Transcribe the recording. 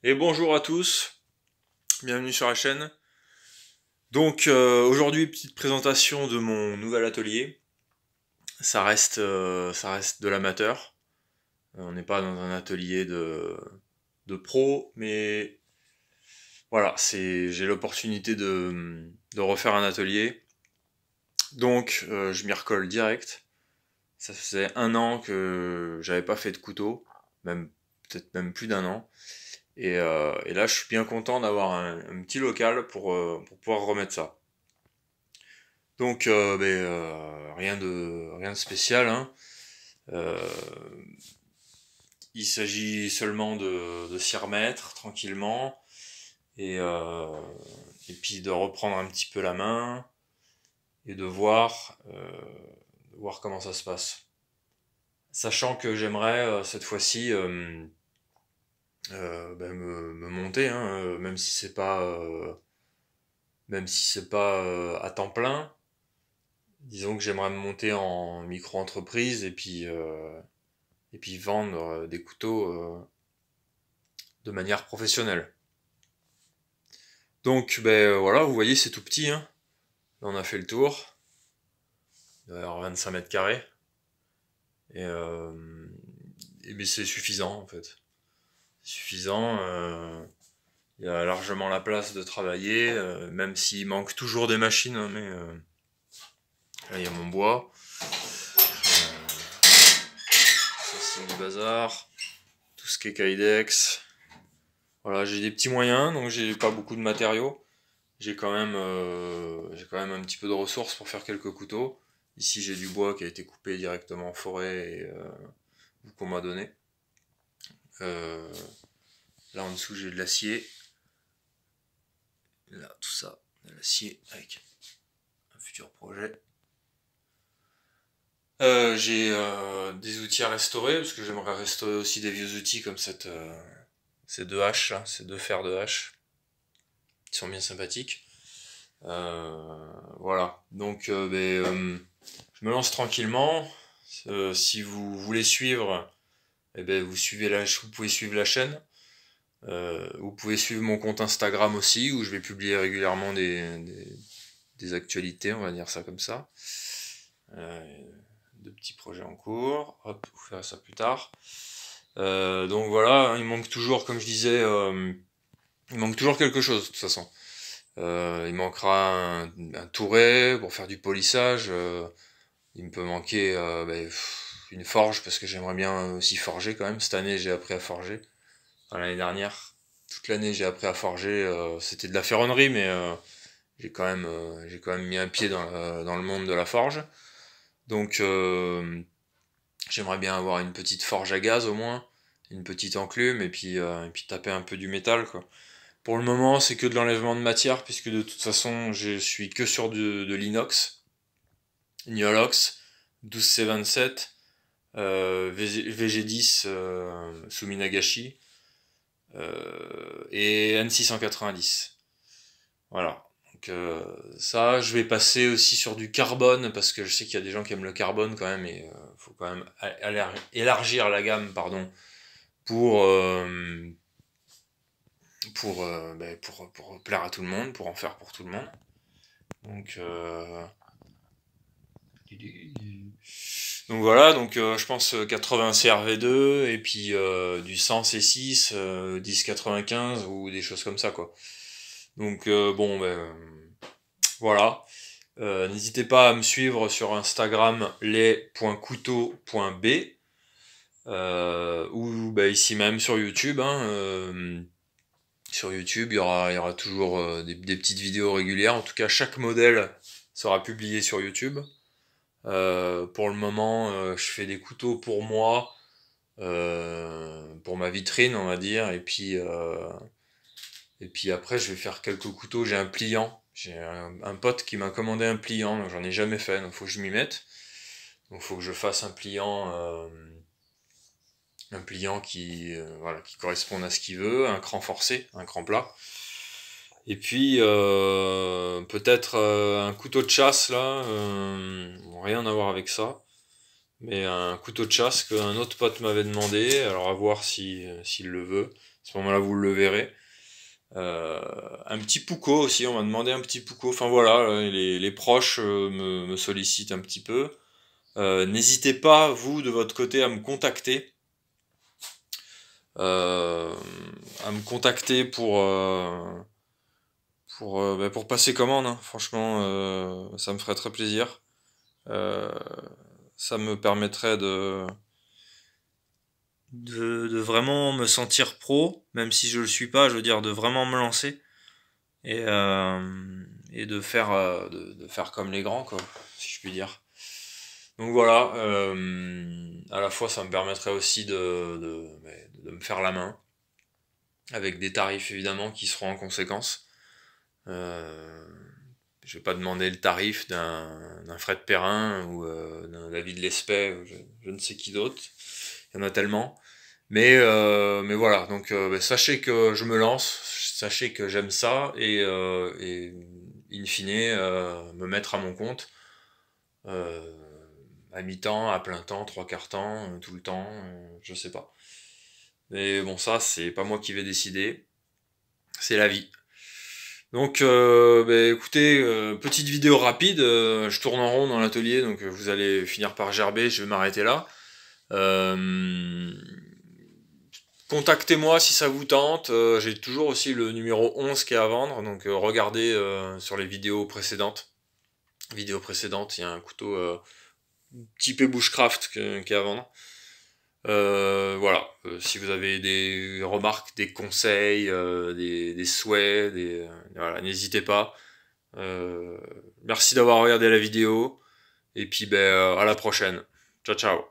Et bonjour à tous, bienvenue sur la chaîne. Donc aujourd'hui, petite présentation de mon nouvel atelier. Ça reste de l'amateur. On n'est pas dans un atelier de pro, mais voilà, j'ai l'opportunité de refaire un atelier. Donc je m'y recolle direct. Ça faisait 1 an que j'avais pas fait de couteau, même peut-être même plus d'1 an. Et là, je suis bien content d'avoir un petit local pour pouvoir remettre ça. Donc, rien de spécial, hein. Euh, il s'agit seulement de s'y remettre tranquillement et, euh, et puis de reprendre un petit peu la main et de voir comment ça se passe. Sachant que j'aimerais cette fois-ci me monter, hein, même si c'est pas à temps plein. Disons que j'aimerais me monter en micro-entreprise et puis vendre des couteaux de manière professionnelle. Donc voilà, vous voyez, c'est tout petit, hein. Là, on a fait le tour. Il doit y avoir 25 mètres carrés. Et, euh, et c'est suffisant en fait. C'est suffisant. Il y a largement la place de travailler, même s'il manque toujours des machines, hein, mais là il y a mon bois. Ça c'est du bazar. Tout ce qui est Kydex. Voilà, j'ai des petits moyens, donc j'ai pas beaucoup de matériaux. J'ai quand même un petit peu de ressources pour faire quelques couteaux. Ici, j'ai du bois qui a été coupé directement en forêt ou qu'on m'a donné. Euh, Là en dessous, j'ai de l'acier. Là, tout ça, de l'acier avec un futur projet. J'ai des outils à restaurer parce que j'aimerais restaurer aussi des vieux outils comme ces deux haches, là, ces deux fers de hache qui sont bien sympathiques. Voilà, donc je me lance tranquillement. Si vous voulez suivre, vous pouvez suivre la chaîne. Vous pouvez suivre mon compte Instagram aussi, où je vais publier régulièrement des actualités, on va dire ça comme ça. De petits projets en cours. Hop, vous ferez ça plus tard. Donc voilà, il manque toujours, comme je disais, il manque toujours quelque chose de toute façon. Il manquera un touret pour faire du polissage. Il me peut manquer une forge parce que j'aimerais bien aussi forger quand même. Cette année, j'ai appris à forger. Enfin, l'année dernière, toute l'année, j'ai appris à forger. C'était de la ferronnerie, mais j'ai quand même mis un pied dans le monde de la forge. Donc, j'aimerais bien avoir une petite forge à gaz au moins, une petite enclume et puis taper un peu du métal quoi. Pour le moment, c'est que de l'enlèvement de matière, puisque de toute façon, je suis que sur de l'inox, Niolox, 12C27, VG10 Suminagashi et N690. Voilà. Donc ça, je vais passer aussi sur du carbone, parce que je sais qu'il y a des gens qui aiment le carbone quand même, et faut quand même élargir la gamme, pardon, pour, euh, pour plaire à tout le monde, pour en faire pour tout le monde. Donc, donc voilà, donc je pense 80 CRV2 et puis du 100 C6, 1095 ou des choses comme ça quoi. Donc voilà. N'hésitez pas à me suivre sur Instagram les.couteaux.b ou ici même sur YouTube. Hein, sur YouTube, il y aura toujours des petites vidéos régulières. En tout cas, chaque modèle sera publié sur YouTube. Pour le moment, je fais des couteaux pour moi, pour ma vitrine, on va dire, et puis après, je vais faire quelques couteaux. J'ai un pliant. J'ai un pote qui m'a commandé un pliant, donc j'en ai jamais fait, donc faut que je m'y mette. Donc faut que je fasse un pliant qui corresponde à ce qu'il veut, un cran forcé, un cran plat. Et puis peut-être un couteau de chasse là, rien à voir avec ça. mais un couteau de chasse qu'un autre pote m'avait demandé, alors à voir s'il le veut. À ce moment-là, vous le verrez. Un petit pouco aussi, on m'a demandé un petit pouco. Enfin voilà, les proches me sollicitent un petit peu. N'hésitez pas, vous, de votre côté, à me contacter. Euh, à me contacter pour passer commande, hein. Franchement, ça me ferait très plaisir. Euh, Ça me permettrait de vraiment me sentir pro, même si je le suis pas, je veux dire de vraiment me lancer et de faire comme les grands, quoi, si je puis dire. Donc voilà, à la fois ça me permettrait aussi de me faire la main, avec des tarifs évidemment qui seront en conséquence. Euh, je vais pas demander le tarif d'un Fred Perrin ou d'un David Lespet, ou je ne sais qui d'autre, il y en a tellement. Mais voilà, donc sachez que je me lance, sachez que j'aime ça et in fine me mettre à mon compte euh, à mi-temps, à plein temps, trois quarts temps, tout le temps, je sais pas. Mais bon, ça c'est pas moi qui vais décider, c'est la vie. Donc écoutez, petite vidéo rapide, je tourne en rond dans l'atelier, donc vous allez finir par gerber, je vais m'arrêter là. Euh, Contactez-moi si ça vous tente. J'ai toujours aussi le numéro 11 qui est à vendre, donc regardez sur les vidéos précédentes. Il y a un couteau typé bushcraft qui est à vendre. Voilà. Si vous avez des remarques, des conseils, des souhaits, voilà, n'hésitez pas. Merci d'avoir regardé la vidéo. Et puis à la prochaine. Ciao ciao.